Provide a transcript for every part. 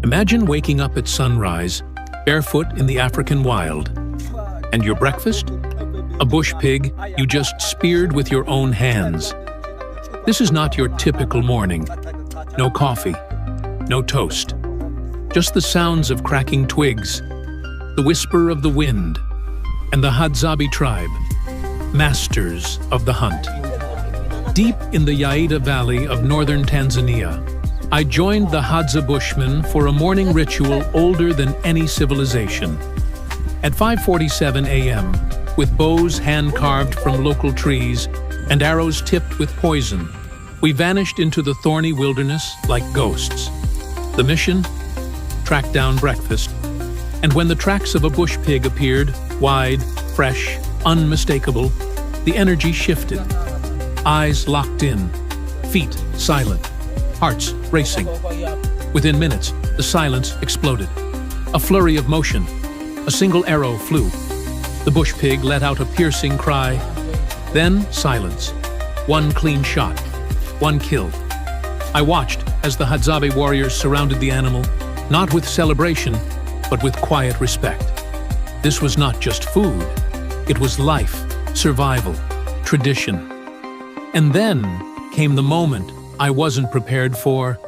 Imagine waking up at sunrise, barefoot in the African wild. And your breakfast? A bush pig you just speared with your own hands. This is not your typical morning. No coffee, no toast. Just the sounds of cracking twigs, the whisper of the wind, and the Hadzabe tribe, masters of the hunt. Deep in the Yaida Valley of northern Tanzania, I joined the Hadza Bushmen for a morning ritual older than any civilization. At 5:47 a.m., with bows hand-carved from local trees and arrows tipped with poison, we vanished into the thorny wilderness like ghosts. The mission? Track down breakfast. And when the tracks of a bush pig appeared, wide, fresh, unmistakable, the energy shifted. Eyes locked in, feet silent, hearts racing. Within minutes, the silence exploded. A flurry of motion. A single arrow flew. The bush pig let out a piercing cry. Then silence. One clean shot. One kill. I watched as the Hadzabe warriors surrounded the animal, not with celebration, but with quiet respect. This was not just food. It was life, survival, tradition. And then came the moment I wasn't prepared for.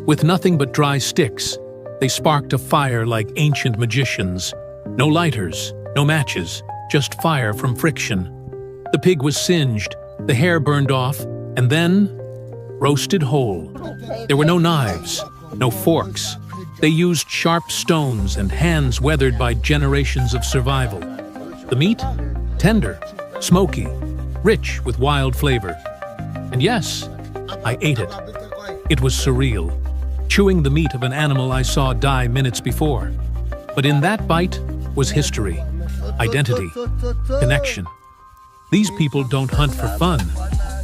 With nothing but dry sticks, they sparked a fire like ancient magicians. No lighters, no matches, just fire from friction. The pig was singed, the hair burned off, and then roasted whole. There were no knives, no forks. They used sharp stones and hands weathered by generations of survival. The meat? Tender, smoky, rich with wild flavor. And yes, I ate it. It was surreal, chewing the meat of an animal I saw die minutes before. But in that bite was history, identity, connection. These people don't hunt for fun.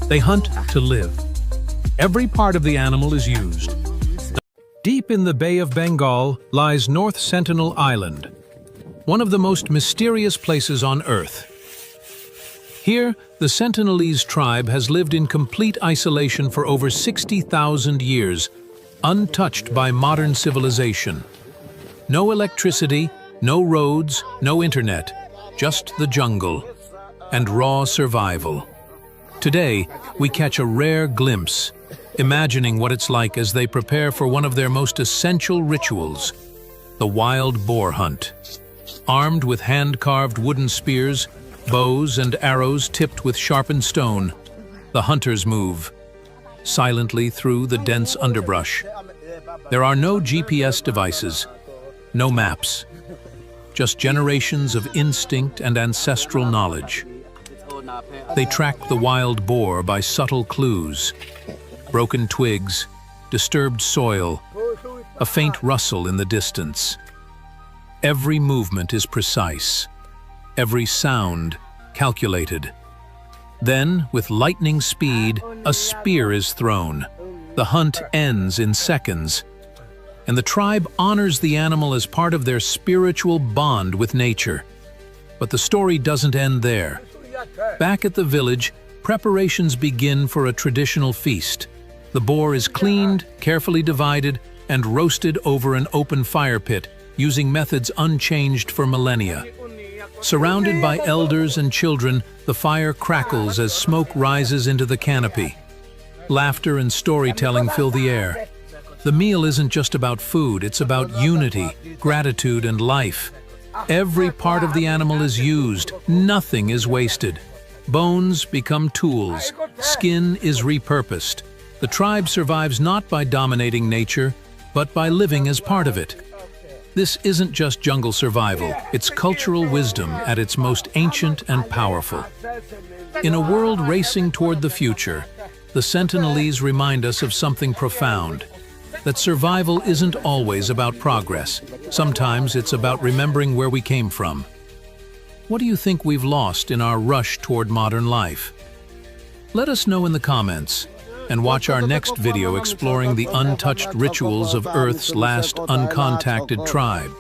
They hunt to live. Every part of the animal is used. Deep in the Bay of Bengal lies North Sentinel Island, one of the most mysterious places on Earth. Here, the Sentinelese tribe has lived in complete isolation for over 60,000 years, untouched by modern civilization. No electricity, no roads, no internet, just the jungle and raw survival. Today, we catch a rare glimpse, imagining what it's like as they prepare for one of their most essential rituals, the wild boar hunt. Armed with hand-carved wooden spears, bows and arrows tipped with sharpened stone, the hunters move silently through the dense underbrush. There are no GPS devices, no maps, just generations of instinct and ancestral knowledge. They track the wild boar by subtle clues: broken twigs, disturbed soil, a faint rustle in the distance. Every movement is precise, every sound calculated. Then, with lightning speed, a spear is thrown. The hunt ends in seconds, and the tribe honors the animal as part of their spiritual bond with nature. But the story doesn't end there. Back at the village, preparations begin for a traditional feast. The boar is cleaned, carefully divided, and roasted over an open fire pit, using methods unchanged for millennia. Surrounded by elders and children, the fire crackles as smoke rises into the canopy. Laughter and storytelling fill the air. The meal isn't just about food, it's about unity, gratitude, and life. Every part of the animal is used, nothing is wasted. Bones become tools, skin is repurposed. The tribe survives not by dominating nature, but by living as part of it. This isn't just jungle survival, it's cultural wisdom at its most ancient and powerful. In a world racing toward the future, the Sentinelese remind us of something profound: that survival isn't always about progress. Sometimes it's about remembering where we came from. What do you think we've lost in our rush toward modern life? Let us know in the comments, and watch our next video exploring the untouched rituals of Earth's last uncontacted tribe.